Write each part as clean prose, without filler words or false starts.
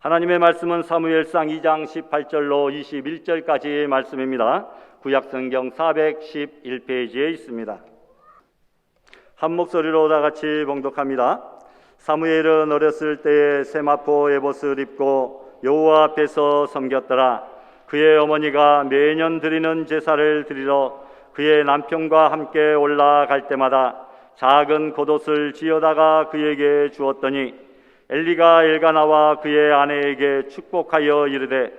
하나님의 말씀은 사무엘상 2장 18절로 21절까지 말씀입니다. 구약성경 411페이지에 있습니다. 한 목소리로 다 같이 봉독합니다. 사무엘은 어렸을 때에 세마포 에봇을 입고 여호와 앞에서 섬겼더라. 그의 어머니가 매년 드리는 제사를 드리러 그의 남편과 함께 올라갈 때마다 작은 겉옷을 지어다가 그에게 주었더니 엘리가 엘가나와 그의 아내에게 축복하여 이르되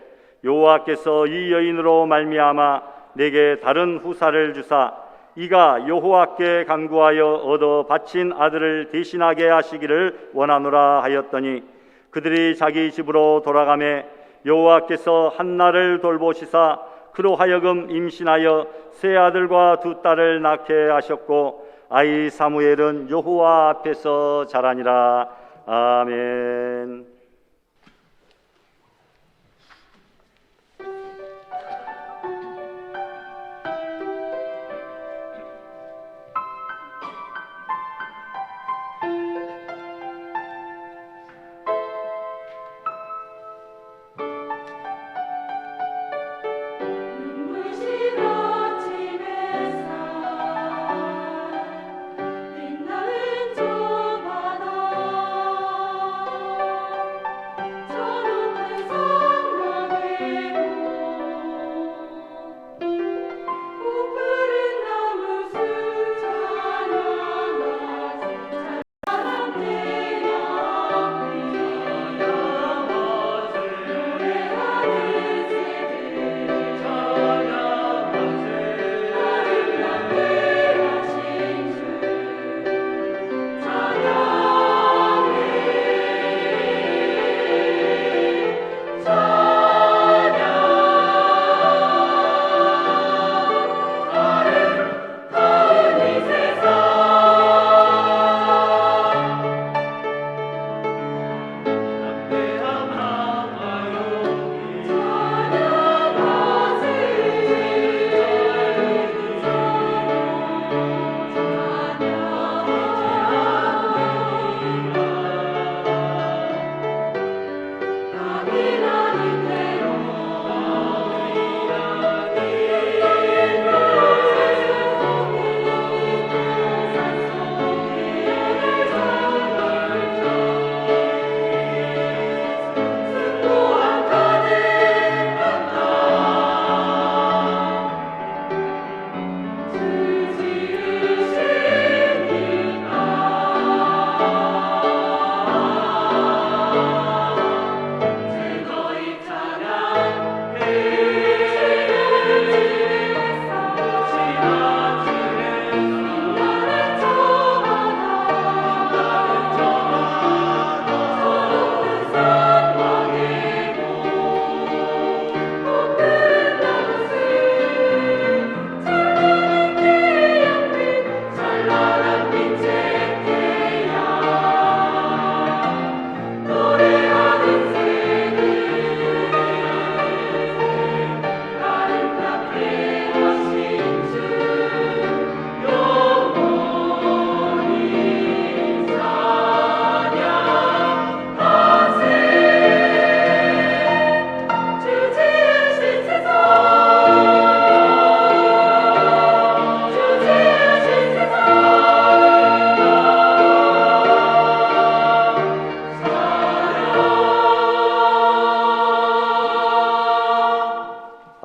여호와께서 이 여인으로 말미암아 내게 다른 후사를 주사 이가 여호와께 간구하여 얻어 바친 아들을 대신하게 하시기를 원하노라 하였더니 그들이 자기 집으로 돌아가매 여호와께서 한나를 돌보시사 그로 하여금 임신하여 세 아들과 두 딸을 낳게 하셨고 아이 사무엘은 여호와 앞에서 자라니라. 아멘.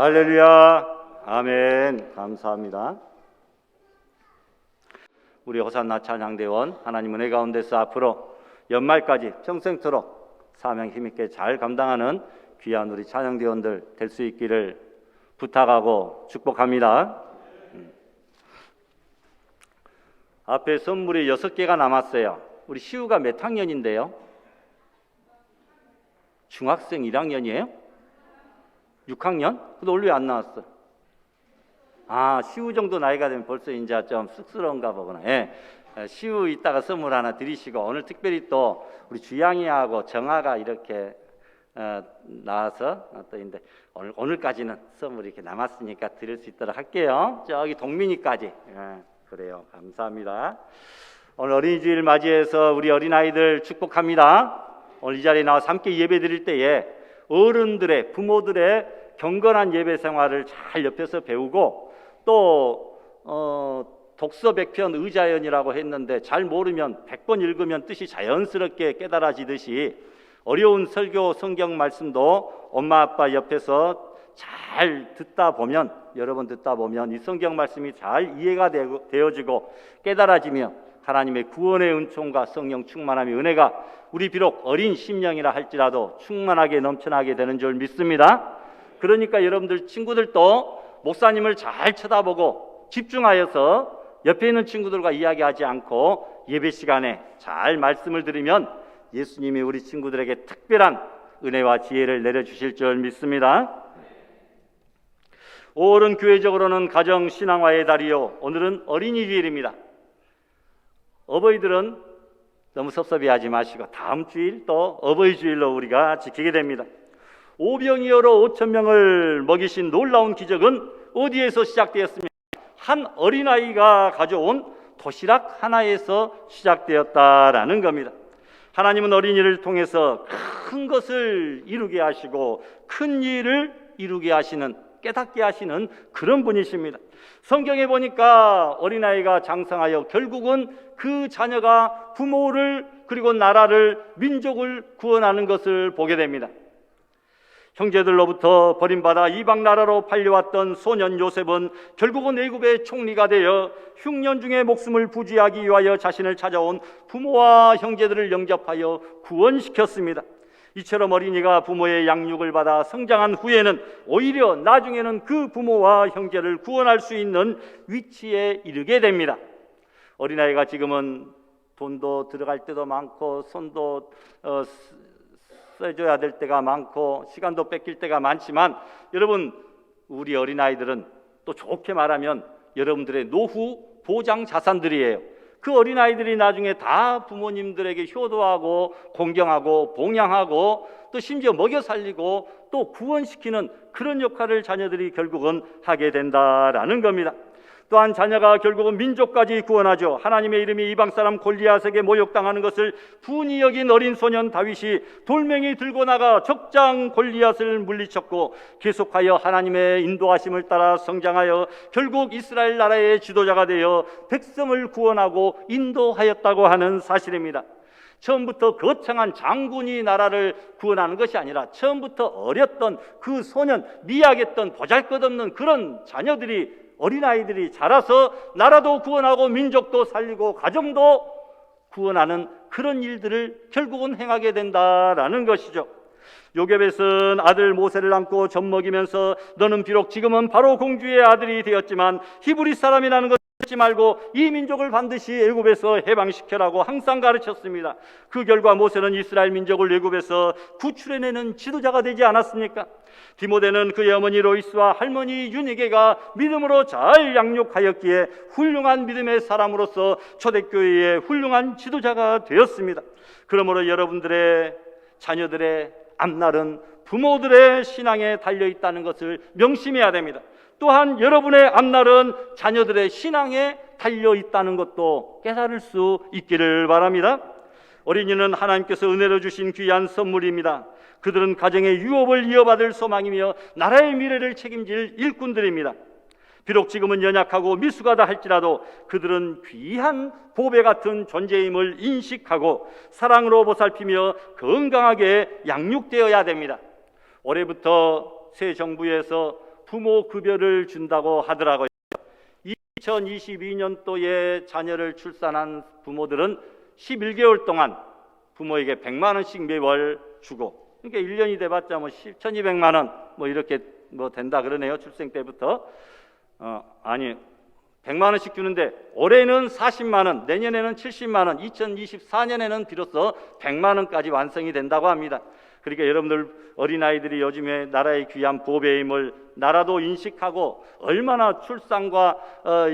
할렐루야. 아멘. 감사합니다. 우리 호산나 찬양대원 하나님 은혜 가운데서 앞으로 연말까지 평생토록 사명 힘있게 잘 감당하는 귀한 우리 찬양대원들 될 수 있기를 부탁하고 축복합니다. 앞에 선물이 6개가 남았어요. 우리 시우가 몇 학년인데요? 중학생 1학년이에요? 6학년? 근데 오늘 왜 안 나왔어? 시우 정도 나이가 되면 벌써 이제 좀 쑥스러운가 보구나. 예. 시우 이따가 선물 하나 드리시고 오늘 특별히 또 우리 주양이하고 정아가 이렇게 나와서 또 인데 오늘까지는 선물이 이렇게 남았으니까 드릴 수 있도록 할게요. 저기 동민이까지. 예. 그래요. 감사합니다. 오늘 어린이주일 맞이해서 우리 어린아이들 축복합니다. 오늘 이 자리에 나와서 함께 예배 드릴 때에 어른들의, 부모들의 경건한 예배 생활을 잘 옆에서 배우고, 또 독서 100편 의자연이라고 했는데 잘 모르면 100번 읽으면 뜻이 자연스럽게 깨달아지듯이 어려운 설교 성경 말씀도 엄마 아빠 옆에서 잘 듣다 보면, 여러 번 듣다 보면 이 성경 말씀이 잘 이해가 되어지고 깨달아지며 하나님의 구원의 은총과 성령 충만함의 은혜가 우리 비록 어린 심령이라 할지라도 충만하게 넘쳐나게 되는 줄 믿습니다. 그러니까 여러분들 친구들도 목사님을 잘 쳐다보고 집중하여서 옆에 있는 친구들과 이야기하지 않고 예배 시간에 잘 말씀을 들으면 예수님이 우리 친구들에게 특별한 은혜와 지혜를 내려주실 줄 믿습니다. 5월은 교회적으로는 가정신앙화의 달이요, 오늘은 어린이 주일입니다. 어버이들은 너무 섭섭해하지 마시고 다음 주일 또 어버이 주일로 우리가 지키게 됩니다. 오병이어로 5천 명을 먹이신 놀라운 기적은 어디에서 시작되었습니까? 한 어린아이가 가져온 도시락 하나에서 시작되었다라는 겁니다. 하나님은 어린이를 통해서 큰 것을 이루게 하시고 큰 일을 이루게 하시는, 깨닫게 하시는 그런 분이십니다. 성경에 보니까 어린아이가 장성하여 결국은 그 자녀가 부모를, 그리고 나라를, 민족을 구원하는 것을 보게 됩니다. 형제들로부터 버림받아 이방 나라로 팔려왔던 소년 요셉은 결국은 애굽의 총리가 되어 흉년 중에 목숨을 부지하기 위하여 자신을 찾아온 부모와 형제들을 영접하여 구원시켰습니다. 이처럼 어린이가 부모의 양육을 받아 성장한 후에는 오히려 나중에는 그 부모와 형제를 구원할 수 있는 위치에 이르게 됩니다. 어린아이가 지금은 돈도 들어갈 때도 많고 손도 써줘야 될 때가 많고 시간도 뺏길 때가 많지만, 여러분, 우리 어린아이들은 또 좋게 말하면 여러분들의 노후 보장 자산들이에요. 그 어린아이들이 나중에 다 부모님들에게 효도하고 공경하고 봉양하고 또 심지어 먹여 살리고 또 구원시키는 그런 역할을 자녀들이 결국은 하게 된다라는 겁니다. 또한 자녀가 결국은 민족까지 구원하죠. 하나님의 이름이 이방 사람 골리앗에게 모욕당하는 것을 분이 여긴 어린 소년 다윗이 돌멩이 들고 나가 적장 골리앗을 물리쳤고 계속하여 하나님의 인도하심을 따라 성장하여 결국 이스라엘 나라의 지도자가 되어 백성을 구원하고 인도하였다고 하는 사실입니다. 처음부터 거창한 장군이 나라를 구원하는 것이 아니라 처음부터 어렸던 그 소년, 미약했던 보잘것없는 그런 자녀들이, 어린아이들이 자라서 나라도 구원하고 민족도 살리고 가정도 구원하는 그런 일들을 결국은 행하게 된다라는 것이죠. 요셉은 아들 모세를 안고 젖먹이면서 너는 비록 지금은 바로 공주의 아들이 되었지만 히브리 사람이라는 것을 잊지 말고 이 민족을 반드시 애굽에서 해방시켜라고 항상 가르쳤습니다. 그 결과 모세는 이스라엘 민족을 애굽에서 구출해내는 지도자가 되지 않았습니까? 디모데는 그의 어머니 로이스와 할머니 유니게가 믿음으로 잘 양육하였기에 훌륭한 믿음의 사람으로서 초대교회의 훌륭한 지도자가 되었습니다. 그러므로 여러분들의 자녀들의 앞날은 부모들의 신앙에 달려있다는 것을 명심해야 됩니다. 또한 여러분의 앞날은 자녀들의 신앙에 달려있다는 것도 깨달을 수 있기를 바랍니다. 어린이는 하나님께서 은혜로 주신 귀한 선물입니다. 그들은 가정의 유업을 이어받을 소망이며 나라의 미래를 책임질 일꾼들입니다. 비록 지금은 연약하고 미숙하다 할지라도 그들은 귀한 보배 같은 존재임을 인식하고 사랑으로 보살피며 건강하게 양육되어야 됩니다. 올해부터 새 정부에서 부모 급여를 준다고 하더라고요. 2022년도에 자녀를 출산한 부모들은 11개월 동안 부모에게 100만 원씩 매월 주고, 그러니까 1년이 돼봤자 뭐 1200만 원 뭐 이렇게 뭐 된다 그러네요. 출생 때부터. 아니 100만 원씩 주는데 올해는 40만 원, 내년에는 70만 원, 2024년에는 비로소 100만 원까지 완성이 된다고 합니다. 그러니까 여러분들 어린아이들이 요즘에 나라의 귀한 보배임을 나라도 인식하고 얼마나 출산과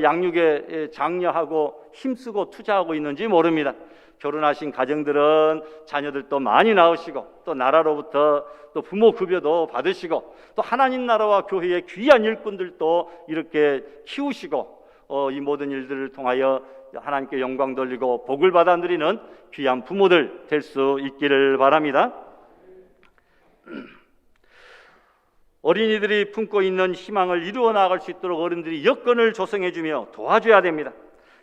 양육에 장려하고 힘쓰고 투자하고 있는지 모릅니다. 결혼하신 가정들은 자녀들도 많이 낳으시고 또 나라로부터 또 부모 급여도 받으시고 또 하나님 나라와 교회의 귀한 일꾼들도 이렇게 키우시고 이 모든 일들을 통하여 하나님께 영광 돌리고 복을 받아 누리는 귀한 부모들 될 수 있기를 바랍니다. 어린이들이 품고 있는 희망을 이루어 나아갈 수 있도록 어른들이 여건을 조성해 주며 도와줘야 됩니다.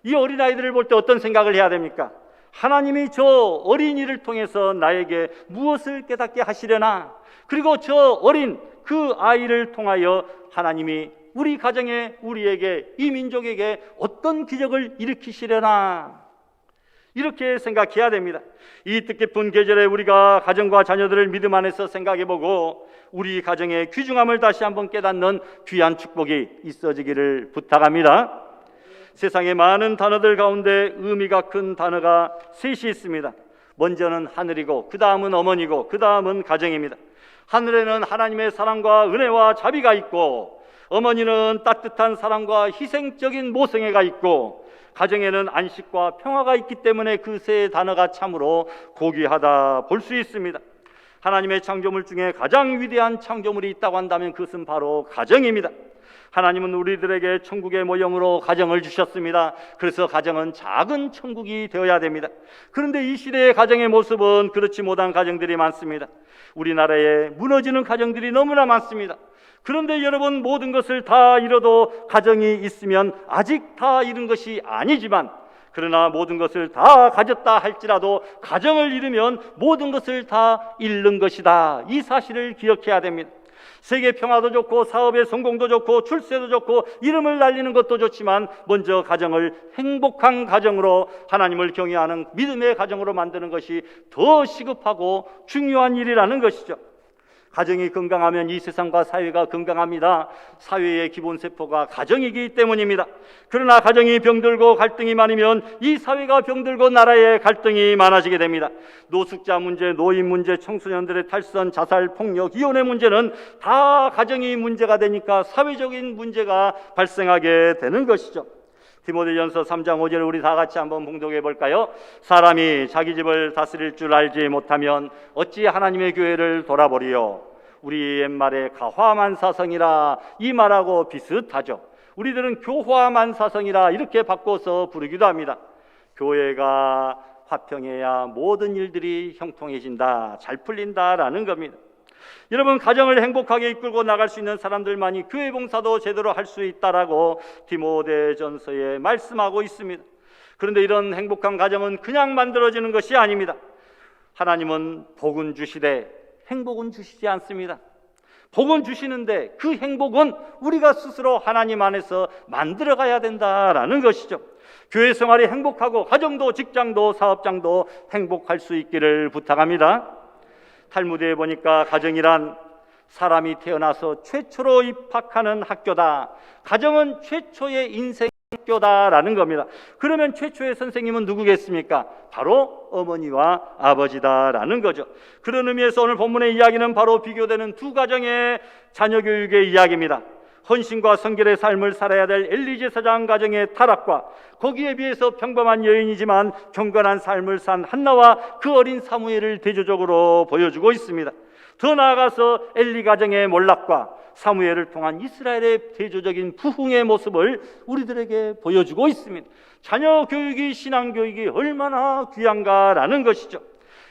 이 어린아이들을 볼 때 어떤 생각을 해야 됩니까? 하나님이 저 어린이를 통해서 나에게 무엇을 깨닫게 하시려나, 그리고 저 어린 그 아이를 통하여 하나님이 우리 가정에, 우리에게, 이 민족에게 어떤 기적을 일으키시려나, 이렇게 생각해야 됩니다. 이 뜻깊은 계절에 우리가 가정과 자녀들을 믿음 안에서 생각해보고 우리 가정의 귀중함을 다시 한번 깨닫는 귀한 축복이 있어지기를 부탁합니다. 세상의 많은 단어들 가운데 의미가 큰 단어가 셋이 있습니다. 먼저는 하늘이고, 그 다음은 어머니고, 그 다음은 가정입니다. 하늘에는 하나님의 사랑과 은혜와 자비가 있고, 어머니는 따뜻한 사랑과 희생적인 모성애가 있고, 가정에는 안식과 평화가 있기 때문에 그 세 단어가 참으로 고귀하다 볼 수 있습니다. 하나님의 창조물 중에 가장 위대한 창조물이 있다고 한다면 그것은 바로 가정입니다. 하나님은 우리들에게 천국의 모형으로 가정을 주셨습니다. 그래서 가정은 작은 천국이 되어야 됩니다. 그런데 이 시대의 가정의 모습은 그렇지 못한 가정들이 많습니다. 우리나라에 무너지는 가정들이 너무나 많습니다. 그런데 여러분, 모든 것을 다 잃어도 가정이 있으면 아직 다 잃은 것이 아니지만, 그러나 모든 것을 다 가졌다 할지라도 가정을 잃으면 모든 것을 다 잃는 것이다. 이 사실을 기억해야 됩니다. 세계 평화도 좋고, 사업의 성공도 좋고, 출세도 좋고, 이름을 날리는 것도 좋지만 먼저 가정을 행복한 가정으로, 하나님을 경외하는 믿음의 가정으로 만드는 것이 더 시급하고 중요한 일이라는 것이죠. 가정이 건강하면 이 세상과 사회가 건강합니다. 사회의 기본 세포가 가정이기 때문입니다. 그러나 가정이 병들고 갈등이 많으면 이 사회가 병들고 나라의 갈등이 많아지게 됩니다. 노숙자 문제, 노인 문제, 청소년들의 탈선, 자살, 폭력, 이혼의 문제는 다 가정이 문제가 되니까 사회적인 문제가 발생하게 되는 것이죠. 디모데전서 3장 5절을 우리 다 같이 한번 봉독해 볼까요? 사람이 자기 집을 다스릴 줄 알지 못하면 어찌 하나님의 교회를 돌아보리요? 우리 옛말에 가화만사성이라 이 말하고 비슷하죠. 우리들은 교화만사성이라 이렇게 바꿔서 부르기도 합니다. 교회가 화평해야 모든 일들이 형통해진다, 잘 풀린다라는 겁니다. 여러분, 가정을 행복하게 이끌고 나갈 수 있는 사람들만이 교회 봉사도 제대로 할 수 있다라고 디모데전서에 말씀하고 있습니다. 그런데 이런 행복한 가정은 그냥 만들어지는 것이 아닙니다. 하나님은 복은 주시되 행복은 주시지 않습니다. 복은 주시는데 그 행복은 우리가 스스로 하나님 안에서 만들어가야 된다라는 것이죠. 교회 생활이 행복하고 가정도 직장도 사업장도 행복할 수 있기를 부탁합니다. 탈무드에 보니까 가정이란 사람이 태어나서 최초로 입학하는 학교다, 가정은 최초의 인생 학교다라는 겁니다. 그러면 최초의 선생님은 누구겠습니까? 바로 어머니와 아버지다라는 거죠. 그런 의미에서 오늘 본문의 이야기는 바로 비교되는 두 가정의 자녀 교육의 이야기입니다. 헌신과 성결의 삶을 살아야 될 엘리 제사장 가정의 타락과 거기에 비해서 평범한 여인이지만 경건한 삶을 산 한나와 그 어린 사무엘을 대조적으로 보여주고 있습니다. 더 나아가서 엘리 가정의 몰락과 사무엘을 통한 이스라엘의 대조적인 부흥의 모습을 우리들에게 보여주고 있습니다. 자녀 교육이 신앙 교육이 얼마나 귀한가라는 것이죠.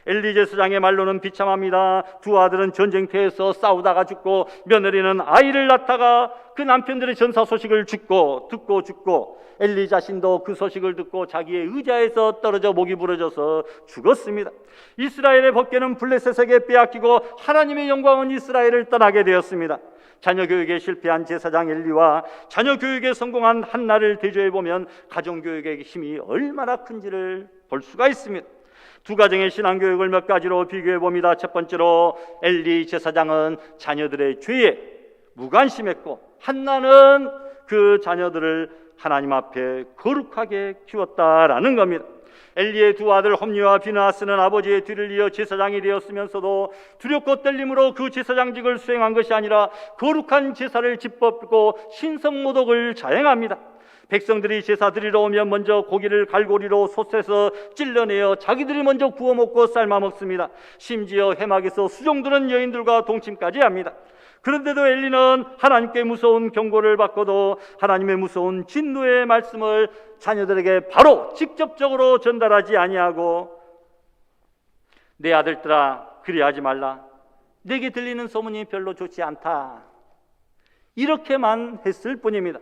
엘리 제사장의 말로는 비참합니다. 두 아들은 전쟁터에서 싸우다가 죽고, 며느리는 아이를 낳다가 그 남편들의 전사 소식을 듣고 죽고, 엘리 자신도 그 소식을 듣고 자기의 의자에서 떨어져 목이 부러져서 죽었습니다. 이스라엘의 법궤는 블레셋에게 빼앗기고 하나님의 영광은 이스라엘을 떠나게 되었습니다. 자녀 교육에 실패한 제사장 엘리와 자녀 교육에 성공한 한나를 대조해 보면 가정 교육의 힘이 얼마나 큰지를 볼 수가 있습니다. 두 가정의 신앙교육을 몇 가지로 비교해 봅니다. 첫 번째로 엘리 제사장은 자녀들의 죄에 무관심했고, 한나는 그 자녀들을 하나님 앞에 거룩하게 키웠다라는 겁니다. 엘리의 두 아들 홈리와 비느하스는 아버지의 뒤를 이어 제사장이 되었으면서도 두렵고 떨림으로 그 제사장직을 수행한 것이 아니라 거룩한 제사를 짓밟고 신성모독을 자행합니다. 백성들이 제사 드리러 오면 먼저 고기를 갈고리로 솥에서 찔러내어 자기들이 먼저 구워 먹고 삶아 먹습니다. 심지어 회막에서 수종드는 여인들과 동침까지 합니다. 그런데도 엘리는 하나님께 무서운 경고를 받고도 하나님의 무서운 진노의 말씀을 자녀들에게 바로 직접적으로 전달하지 아니하고, 내 아들들아 그리하지 말라, 내게 들리는 소문이 별로 좋지 않다, 이렇게만 했을 뿐입니다.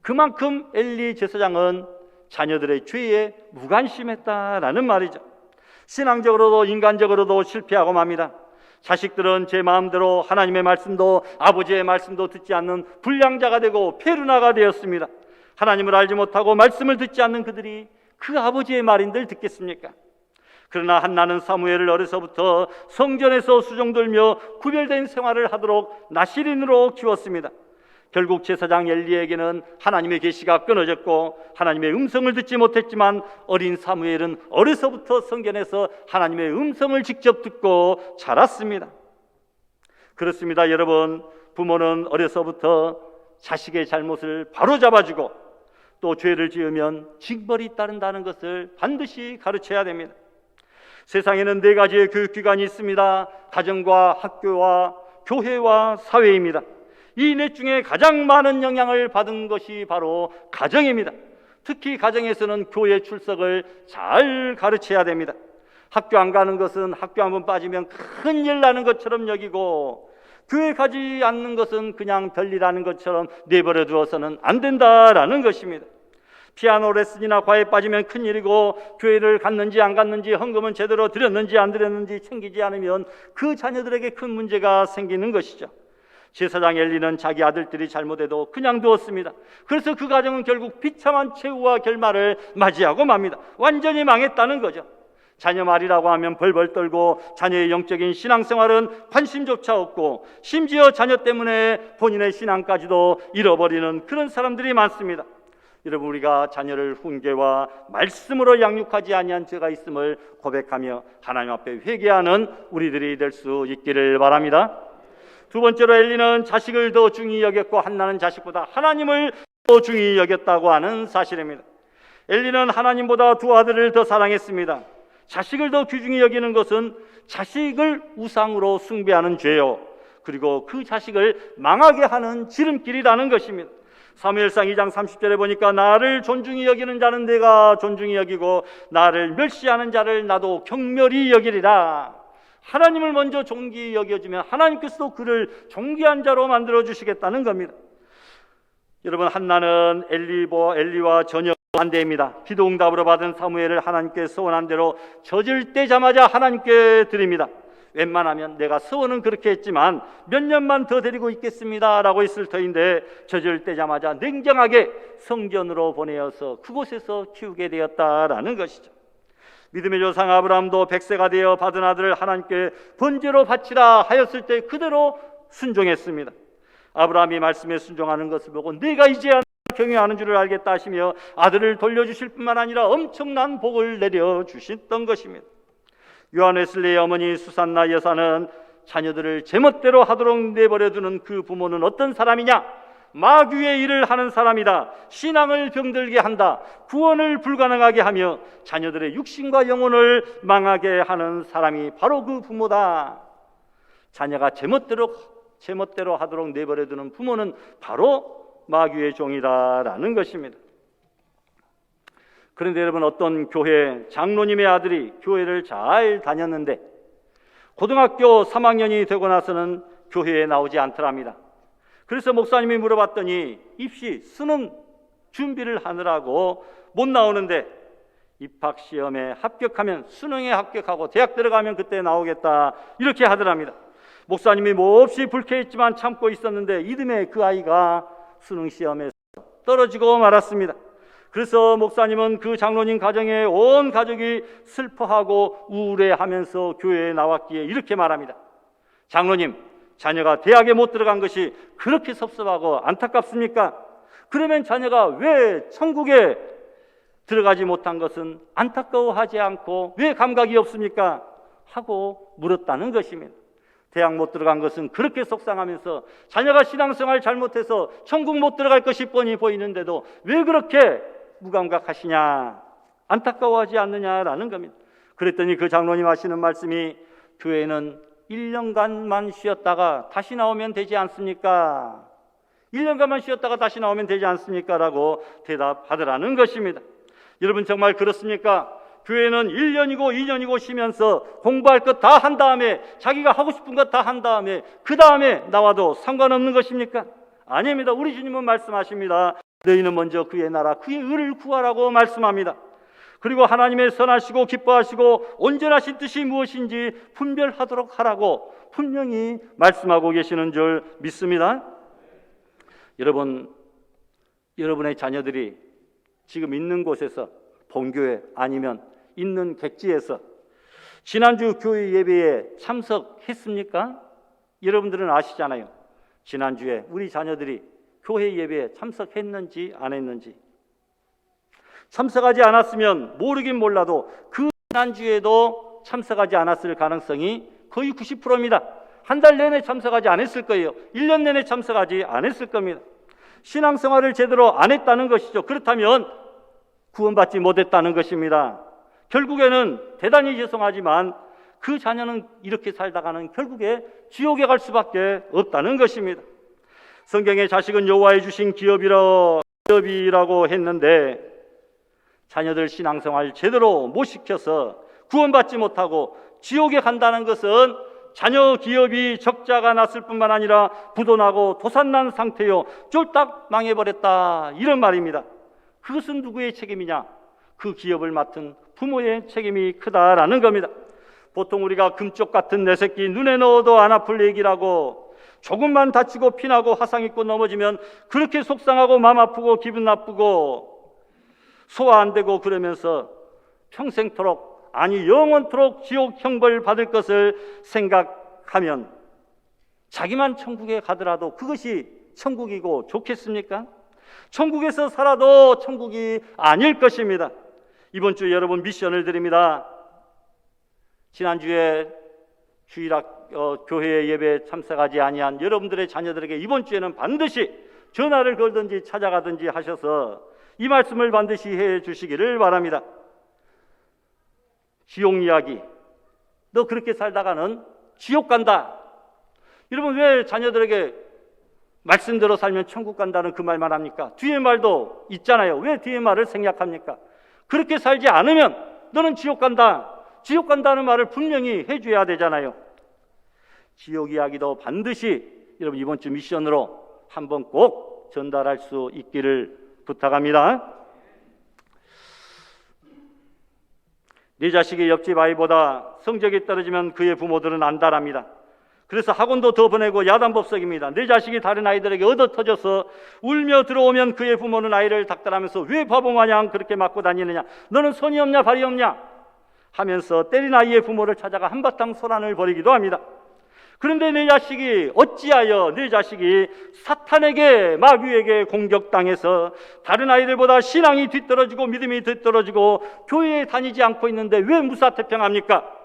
그만큼 엘리 제사장은 자녀들의 죄에 무관심했다라는 말이죠. 신앙적으로도 인간적으로도 실패하고 맙니다. 자식들은 제 마음대로 하나님의 말씀도 아버지의 말씀도 듣지 않는 불량자가 되고 페루나가 되었습니다. 하나님을 알지 못하고 말씀을 듣지 않는 그들이 그 아버지의 말인들 듣겠습니까? 그러나 한나는 사무엘을 어려서부터 성전에서 수종들며 구별된 생활을 하도록 나실인으로 키웠습니다. 결국 제사장 엘리에게는 하나님의 계시가 끊어졌고 하나님의 음성을 듣지 못했지만, 어린 사무엘은 어려서부터 성전에서 하나님의 음성을 직접 듣고 자랐습니다. 그렇습니다, 여러분. 부모는 어려서부터 자식의 잘못을 바로잡아주고 또 죄를 지으면 징벌이 따른다는 것을 반드시 가르쳐야 됩니다. 세상에는 4가지의 교육기관이 있습니다. 가정과 학교와 교회와 사회입니다. 이 넷 중에 가장 많은 영향을 받은 것이 바로 가정입니다. 특히 가정에서는 교회 출석을 잘 가르쳐야 됩니다. 학교 안 가는 것은 학교 한번 빠지면 큰일 나는 것처럼 여기고, 교회 가지 않는 것은 그냥 별일하는 것처럼 내버려 두어서는 안 된다라는 것입니다. 피아노 레슨이나 과외에 빠지면 큰일이고, 교회를 갔는지 안 갔는지, 헌금은 제대로 드렸는지 안 드렸는지 챙기지 않으면 그 자녀들에게 큰 문제가 생기는 것이죠. 제사장 엘리는 자기 아들들이 잘못해도 그냥 두었습니다. 그래서 그 가정은 결국 비참한 최후와 결말을 맞이하고 맙니다. 완전히 망했다는 거죠. 자녀 말이라고 하면 벌벌 떨고 자녀의 영적인 신앙생활은 관심조차 없고, 심지어 자녀 때문에 본인의 신앙까지도 잃어버리는 그런 사람들이 많습니다. 여러분, 우리가 자녀를 훈계와 말씀으로 양육하지 아니한 죄가 있음을 고백하며 하나님 앞에 회개하는 우리들이 될 수 있기를 바랍니다. 두 번째로, 엘리는 자식을 더 중히 여겼고 한나는 자식보다 하나님을 더 중히 여겼다고 하는 사실입니다. 엘리는 하나님보다 두 아들을 더 사랑했습니다. 자식을 더 귀중히 여기는 것은 자식을 우상으로 숭배하는 죄요, 그리고 그 자식을 망하게 하는 지름길이라는 것입니다. 사무엘상 2장 30절에 보니까 나를 존중히 여기는 자는 내가 존중히 여기고 나를 멸시하는 자를 나도 경멸히 여기리라. 하나님을 먼저 존귀히 여겨주면 하나님께서도 그를 존귀한 자로 만들어주시겠다는 겁니다. 여러분, 한나는 엘리와 전혀 반대입니다. 기도 응답으로 받은 사무엘을 하나님께 서원한 대로 젖을 떼자마자 하나님께 드립니다. 웬만하면 내가 서원은 그렇게 했지만 몇 년만 더 데리고 있겠습니다 라고 했을 터인데, 젖을 떼자마자 냉정하게 성전으로 보내어서 그곳에서 키우게 되었다라는 것이죠. 믿음의 조상 아브라함도 100세가 되어 받은 아들을 하나님께 번제로 바치라 하였을 때 그대로 순종했습니다. 아브라함이 말씀에 순종하는 것을 보고 내가 이제야 경외하는 줄을 알겠다 하시며 아들을 돌려주실 뿐만 아니라 엄청난 복을 내려주셨던 것입니다. 요한 웨슬리의 어머니 수산나 여사는 자녀들을 제멋대로 하도록 내버려두는 그 부모는 어떤 사람이냐? 마귀의 일을 하는 사람이다. 신앙을 병들게 한다. 구원을 불가능하게 하며 자녀들의 육신과 영혼을 망하게 하는 사람이 바로 그 부모다. 자녀가 제멋대로 하도록 내버려두는 부모는 바로 마귀의 종이다라는 것입니다. 그런데 여러분, 어떤 교회 장로님의 아들이 교회를 잘 다녔는데 고등학교 3학년이 되고 나서는 교회에 나오지 않더랍니다. 그래서 목사님이 물어봤더니 입시 수능 준비를 하느라고 못 나오는데 입학시험에 합격하면, 수능에 합격하고 대학 들어가면 그때 나오겠다, 이렇게 하더랍니다. 목사님이 몹시 불쾌했지만 참고 있었는데 이듬해 그 아이가 수능시험에서 떨어지고 말았습니다. 그래서 목사님은 그 장로님 가정에 온 가족이 슬퍼하고 우울해하면서 교회에 나왔기에 이렇게 말합니다. 장로님, 자녀가 대학에 못 들어간 것이 그렇게 섭섭하고 안타깝습니까? 그러면 자녀가 왜 천국에 들어가지 못한 것은 안타까워하지 않고 왜 감각이 없습니까? 하고 물었다는 것입니다. 대학 못 들어간 것은 그렇게 속상하면서 자녀가 신앙생활 잘못해서 천국 못 들어갈 것이 뻔히 보이는데도 왜 그렇게 무감각하시냐, 안타까워하지 않느냐라는 겁니다. 그랬더니 그 장로님 하시는 말씀이, 교회는 1년간만 쉬었다가 다시 나오면 되지 않습니까? 1년간만 쉬었다가 다시 나오면 되지 않습니까? 라고 대답하더라는 것입니다. 여러분 정말 그렇습니까? 교회는 1년이고 2년이고 쉬면서 공부할 것 다 한 다음에 자기가 하고 싶은 것 다 한 다음에 그 다음에 나와도 상관없는 것입니까? 아닙니다. 우리 주님은 말씀하십니다. 너희는 먼저 그의 나라 그의 의를 구하라고 말씀합니다. 그리고 하나님의 선하시고 기뻐하시고 온전하신 뜻이 무엇인지 분별하도록 하라고 분명히 말씀하고 계시는 줄 믿습니다. 여러분, 여러분의 자녀들이 지금 있는 곳에서 본교회 아니면 있는 객지에서 지난주 교회 예배에 참석했습니까? 여러분들은 아시잖아요. 지난주에 우리 자녀들이 교회 예배에 참석했는지 안 했는지. 참석하지 않았으면 모르긴 몰라도 그 지난주에도 참석하지 않았을 가능성이 거의 90%입니다. 한 달 내내 참석하지 않았을 거예요. 1년 내내 참석하지 않았을 겁니다. 신앙생활을 제대로 안 했다는 것이죠. 그렇다면 구원받지 못했다는 것입니다. 결국에는 대단히 죄송하지만 그 자녀는 이렇게 살다가는 결국에 지옥에 갈 수밖에 없다는 것입니다. 성경에 자식은 여호와의 주신 기업이라고 했는데 자녀들 신앙생활 제대로 못 시켜서 구원받지 못하고 지옥에 간다는 것은 자녀 기업이 적자가 났을 뿐만 아니라 부도나고 도산난 상태요 쫄딱 망해버렸다 이런 말입니다. 그것은 누구의 책임이냐? 그 기업을 맡은 부모의 책임이 크다라는 겁니다. 보통 우리가 금쪽 같은 내 새끼 눈에 넣어도 안 아플 얘기라고 조금만 다치고 피나고 화상 입고 넘어지면 그렇게 속상하고 마음 아프고 기분 나쁘고 소화 안 되고 그러면서 평생토록 아니 영원토록 지옥 형벌 받을 것을 생각하면 자기만 천국에 가더라도 그것이 천국이고 좋겠습니까? 천국에서 살아도 천국이 아닐 것입니다. 이번 주 여러분 미션을 드립니다. 지난주에 주일학 교회 예배에 참석하지 아니한 여러분들의 자녀들에게 이번 주에는 반드시 전화를 걸든지 찾아가든지 하셔서 이 말씀을 반드시 해 주시기를 바랍니다. 지옥 이야기, 너 그렇게 살다가는 지옥 간다. 여러분 왜 자녀들에게 말씀대로 살면 천국 간다는 그 말만 합니까? 뒤에 말도 있잖아요. 왜 뒤에 말을 생략합니까? 그렇게 살지 않으면 너는 지옥 간다. 지옥 간다는 말을 분명히 해줘야 되잖아요. 지옥 이야기도 반드시 여러분 이번 주 미션으로 한번 꼭 전달할 수 있기를 부탁합니다. 네 자식이 옆집 아이보다 성적이 떨어지면 그의 부모들은 안달합니다. 그래서 학원도 더 보내고 야단법석입니다. 내 자식이 다른 아이들에게 얻어터져서 울며 들어오면 그의 부모는 아이를 닥달하면서 왜 바보 마냥 그렇게 맞고 다니느냐, 너는 손이 없냐 발이 없냐 하면서 때린 아이의 부모를 찾아가 한바탕 소란을 벌이기도 합니다. 그런데 내 자식이 어찌하여 내 자식이 사탄에게 마귀에게 공격당해서 다른 아이들보다 신앙이 뒤떨어지고 믿음이 뒤떨어지고 교회에 다니지 않고 있는데 왜 무사태평합니까?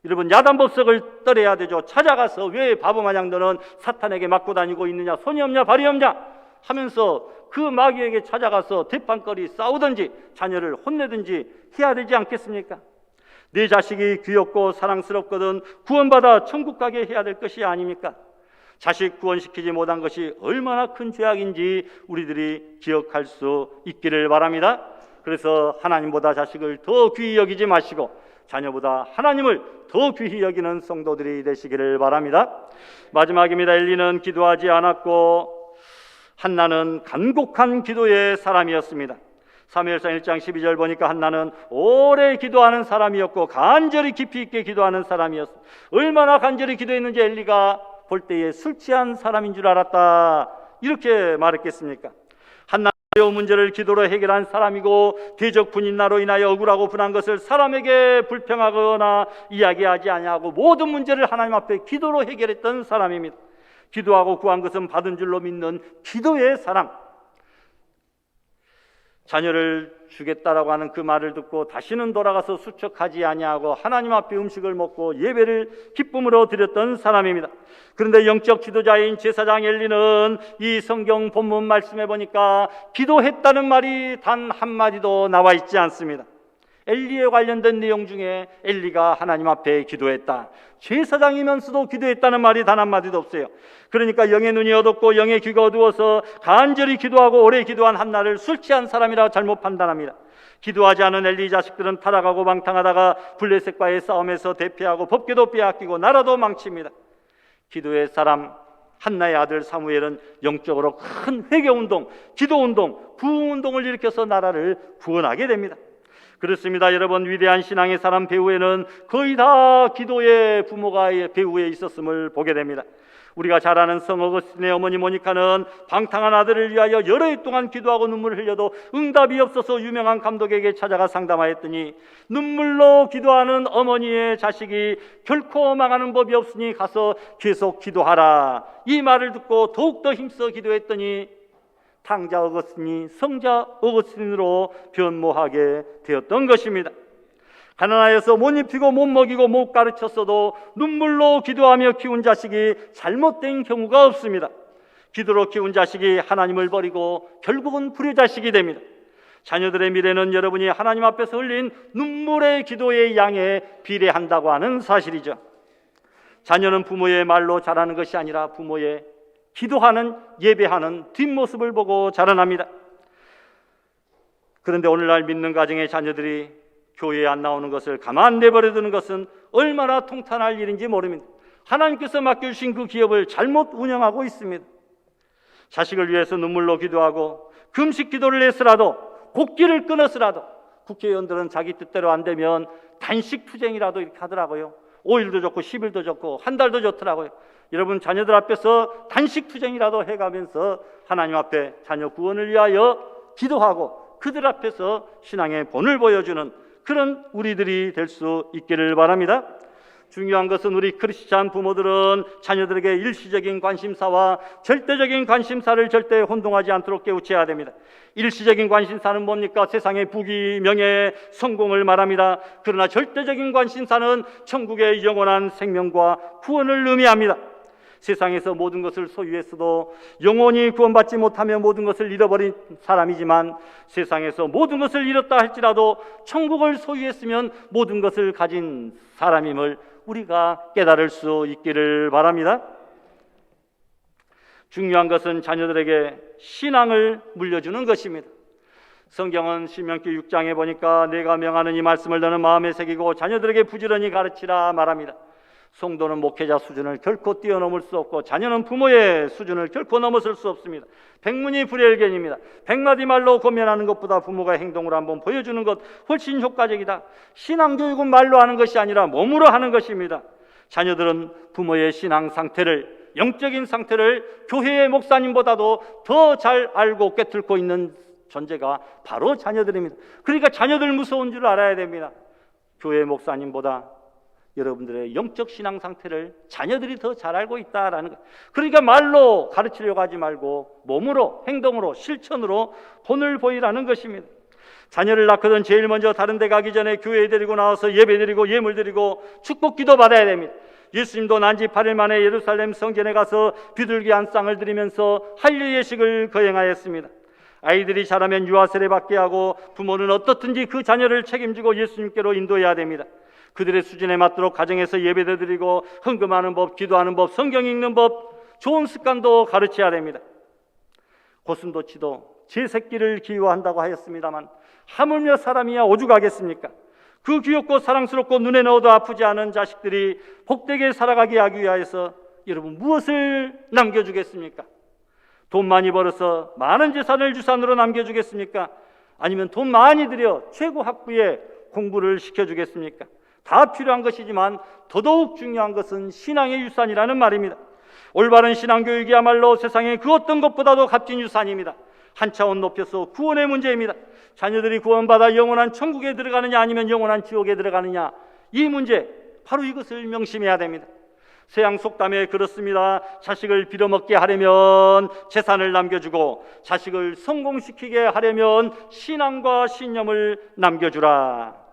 여러분 야단법석을 떨어야 되죠. 찾아가서 왜 바보마냥 너는 사탄에게 맞고 다니고 있느냐, 손이 없냐 발이 없냐 하면서 그 마귀에게 찾아가서 대판거리 싸우든지 자녀를 혼내든지 해야 되지 않겠습니까? 내 자식이 귀엽고 사랑스럽거든 구원받아 천국 가게 해야 될 것이 아닙니까? 자식 구원시키지 못한 것이 얼마나 큰 죄악인지 우리들이 기억할 수 있기를 바랍니다. 그래서 하나님보다 자식을 더 귀히 여기지 마시고 자녀보다 하나님을 더 귀히 여기는 성도들이 되시기를 바랍니다. 마지막입니다. 엘리는 기도하지 않았고 한나는 간곡한 기도의 사람이었습니다. 사무엘상 1장 12절 보니까 한나는 오래 기도하는 사람이었고 간절히 깊이 있게 기도하는 사람이었습니다. 얼마나 간절히 기도했는지 엘리가 볼 때에 술 취한 사람인 줄 알았다 이렇게 말했겠습니까? 한나는 어려운 문제를 기도로 해결한 사람이고 대적 분인나로 인하여 억울하고 분한 것을 사람에게 불평하거나 이야기하지 아니하고 모든 문제를 하나님 앞에 기도로 해결했던 사람입니다. 기도하고 구한 것은 받은 줄로 믿는 기도의 사람. 자녀를 주겠다라고 하는 그 말을 듣고 다시는 돌아가서 수척하지 아니하고 하나님 앞에 음식을 먹고 예배를 기쁨으로 드렸던 사람입니다. 그런데 영적 지도자인 제사장 엘리는 이 성경 본문 말씀해 보니까 기도했다는 말이 단 한마디도 나와 있지 않습니다. 엘리에 관련된 내용 중에 엘리가 하나님 앞에 기도했다, 제사장이면서도 기도했다는 말이 단 한마디도 없어요. 그러니까 영의 눈이 어둡고 영의 귀가 어두워서 간절히 기도하고 오래 기도한 한나를 술 취한 사람이라 잘못 판단합니다. 기도하지 않은 엘리 자식들은 타락하고 방탕하다가 블레셋과의 싸움에서 대패하고 법궤도 빼앗기고 나라도 망칩니다. 기도의 사람 한나의 아들 사무엘은 영적으로 큰 회개운동, 기도운동, 부흥운동을 일으켜서 나라를 구원하게 됩니다. 그렇습니다. 여러분, 위대한 신앙의 사람 배후에는 거의 다 기도의 부모가 배후에 있었음을 보게 됩니다. 우리가 잘 아는 성 어거스틴의 어머니 모니카는 방탕한 아들을 위하여 여러 해 동안 기도하고 눈물을 흘려도 응답이 없어서 유명한 감독에게 찾아가 상담하였더니 눈물로 기도하는 어머니의 자식이 결코 망하는 법이 없으니 가서 계속 기도하라, 이 말을 듣고 더욱더 힘써 기도했더니 탕자 어거스틴이 성자 어거스틴으로 변모하게 되었던 것입니다. 가난하여서 못 입히고 못 먹이고 못 가르쳤어도 눈물로 기도하며 키운 자식이 잘못된 경우가 없습니다. 기도로 키운 자식이 하나님을 버리고 결국은 불효자식이 됩니다. 자녀들의 미래는 여러분이 하나님 앞에서 흘린 눈물의 기도의 양에 비례한다고 하는 사실이죠. 자녀는 부모의 말로 자라는 것이 아니라 부모의 기도하는, 예배하는 뒷모습을 보고 자라납니다. 그런데 오늘날 믿는 가정의 자녀들이 교회에 안 나오는 것을 가만 내버려 두는 것은 얼마나 통탄할 일인지 모릅니다. 하나님께서 맡겨주신 그 기업을 잘못 운영하고 있습니다. 자식을 위해서 눈물로 기도하고 금식 기도를 해서라도, 곡기를 끊어서라도, 국회의원들은 자기 뜻대로 안 되면 단식 투쟁이라도 이렇게 하더라고요. 5일도 좋고 10일도 좋고 한 달도 좋더라고요. 여러분, 자녀들 앞에서 단식 투쟁이라도 해가면서 하나님 앞에 자녀 구원을 위하여 기도하고 그들 앞에서 신앙의 본을 보여주는 그런 우리들이 될 수 있기를 바랍니다. 중요한 것은 우리 크리스찬 부모들은 자녀들에게 일시적인 관심사와 절대적인 관심사를 절대 혼동하지 않도록 깨우쳐야 됩니다. 일시적인 관심사는 뭡니까? 세상의 부귀, 명예, 성공을 말합니다. 그러나 절대적인 관심사는 천국의 영원한 생명과 구원을 의미합니다. 세상에서 모든 것을 소유했어도 영원히 구원받지 못하며 모든 것을 잃어버린 사람이지만, 세상에서 모든 것을 잃었다 할지라도 천국을 소유했으면 모든 것을 가진 사람임을 우리가 깨달을 수 있기를 바랍니다. 중요한 것은 자녀들에게 신앙을 물려주는 것입니다. 성경은 신명기 6장에 보니까 내가 명하는 이 말씀을 너는 마음에 새기고 자녀들에게 부지런히 가르치라 말합니다. 성도는 목회자 수준을 결코 뛰어넘을 수 없고 자녀는 부모의 수준을 결코 넘어설 수 없습니다. 백문이 불여일견입니다. 백마디 말로 권면하는 것보다 부모가 행동으로 한번 보여주는 것 훨씬 효과적이다. 신앙교육은 말로 하는 것이 아니라 몸으로 하는 것입니다. 자녀들은 부모의 신앙 상태를, 영적인 상태를 교회의 목사님보다도 더 잘 알고 꿰뚫고 있는 존재가 바로 자녀들입니다. 그러니까 자녀들 무서운 줄 알아야 됩니다. 교회 목사님보다 여러분들의 영적 신앙 상태를 자녀들이 더 잘 알고 있다라는 것. 그러니까 말로 가르치려고 하지 말고 몸으로, 행동으로, 실천으로 본을 보이라는 것입니다. 자녀를 낳거든 제일 먼저 다른 데 가기 전에 교회에 데리고 나와서 예배 드리고 예물 드리고 축복 기도 받아야 됩니다. 예수님도 난지 8일 만에 예루살렘 성전에 가서 비둘기한 쌍을 드리면서 한류 예식을 거행하였습니다. 아이들이 자라면 유아 세례 받게 하고 부모는 어떻든지 그 자녀를 책임지고 예수님께로 인도해야 됩니다. 그들의 수준에 맞도록 가정에서 예배도 드리고 헌금하는 법, 기도하는 법, 성경 읽는 법, 좋은 습관도 가르쳐야 됩니다. 고슴도치도 제 새끼를 기워한다고 하였습니다만 하물며 사람이야 오죽하겠습니까? 그 귀엽고 사랑스럽고 눈에 넣어도 아프지 않은 자식들이 복되게 살아가게 하기 위하여서 여러분 무엇을 남겨주겠습니까? 돈 많이 벌어서 많은 재산을 유산으로 남겨주겠습니까? 아니면 돈 많이 들여 최고 학부에 공부를 시켜주겠습니까? 다 필요한 것이지만 더더욱 중요한 것은 신앙의 유산이라는 말입니다. 올바른 신앙교육이야말로 세상의 그 어떤 것보다도 값진 유산입니다. 한 차원 높여서 구원의 문제입니다. 자녀들이 구원받아 영원한 천국에 들어가느냐 아니면 영원한 지옥에 들어가느냐, 이 문제, 바로 이것을 명심해야 됩니다. 서양 속담에 그렇습니다. 자식을 빌어먹게 하려면 재산을 남겨주고 자식을 성공시키게 하려면 신앙과 신념을 남겨주라.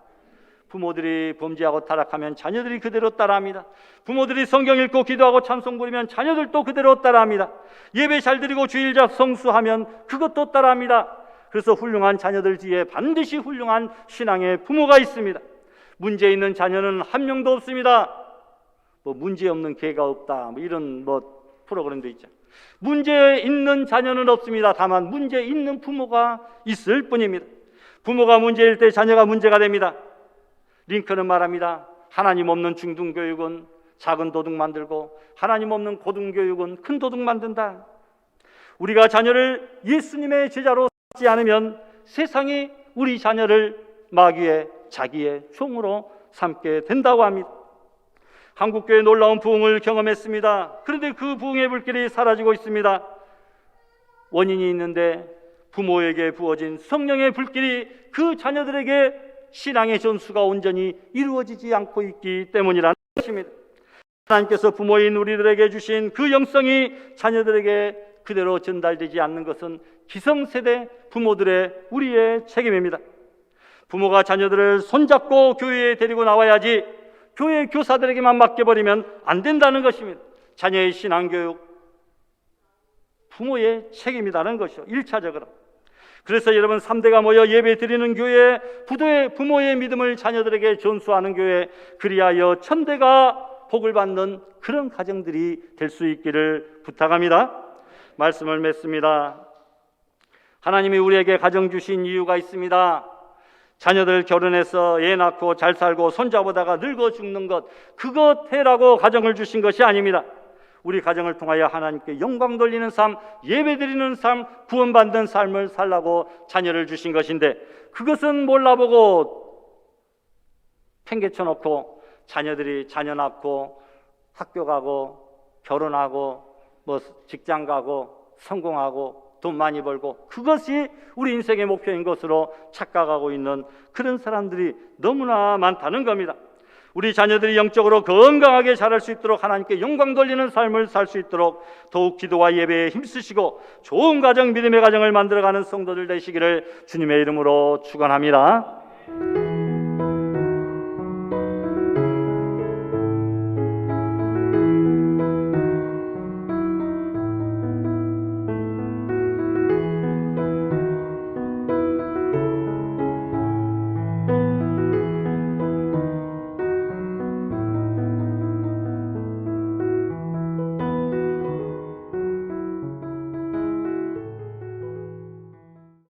부모들이 범죄하고 타락하면 자녀들이 그대로 따라합니다. 부모들이 성경 읽고 기도하고 찬송 부르면 자녀들도 그대로 따라합니다. 예배 잘 드리고 주일작 성수하면 그것도 따라합니다. 그래서 훌륭한 자녀들 뒤에 반드시 훌륭한 신앙의 부모가 있습니다. 문제 있는 자녀는 한 명도 없습니다. 뭐 문제 없는 개가 없다, 뭐 이런 프로그램도 있죠. 문제 있는 자녀는 없습니다. 다만 문제 있는 부모가 있을 뿐입니다. 부모가 문제일 때 자녀가 문제가 됩니다. 링컨은 말합니다. 하나님 없는 중등교육은 작은 도둑 만들고 하나님 없는 고등교육은 큰 도둑 만든다. 우리가 자녀를 예수님의 제자로 삼지 않으면 세상이 우리 자녀를 마귀의 자기의 종으로 삼게 된다고 합니다. 한국교회 놀라운 부흥을 경험했습니다. 그런데 그 부흥의 불길이 사라지고 있습니다. 원인이 있는데 부모에게 부어진 성령의 불길이 그 자녀들에게 신앙의 전수가 온전히 이루어지지 않고 있기 때문이라는 것입니다. 하나님께서 부모인 우리들에게 주신 그 영성이 자녀들에게 그대로 전달되지 않는 것은 기성세대 부모들의 우리의 책임입니다. 부모가 자녀들을 손잡고 교회에 데리고 나와야지 교회 교사들에게만 맡겨버리면 안 된다는 것입니다. 자녀의 신앙교육 부모의 책임이라는 것이죠. 1차적으로. 그래서 여러분 3대가 모여 예배 드리는 교회, 부모의 믿음을 자녀들에게 전수하는 교회, 그리하여 천대가 복을 받는 그런 가정들이 될 수 있기를 부탁합니다. 말씀을 맺습니다. 하나님이 우리에게 가정 주신 이유가 있습니다. 자녀들 결혼해서 애 낳고 잘 살고 손자보다가 늙어 죽는 것, 그것 해라고 가정을 주신 것이 아닙니다. 우리 가정을 통하여 하나님께 영광 돌리는 삶, 예배드리는 삶, 구원받는 삶을 살라고 자녀를 주신 것인데, 그것은 몰라보고 팽개쳐놓고 자녀들이 자녀 낳고 학교 가고 결혼하고 직장 가고 성공하고 돈 많이 벌고 그것이 우리 인생의 목표인 것으로 착각하고 있는 그런 사람들이 너무나 많다는 겁니다. 우리 자녀들이 영적으로 건강하게 자랄 수 있도록 하나님께 영광 돌리는 삶을 살 수 있도록 더욱 기도와 예배에 힘쓰시고 좋은 가정, 믿음의 가정을 만들어가는 성도들 되시기를 주님의 이름으로 축원합니다.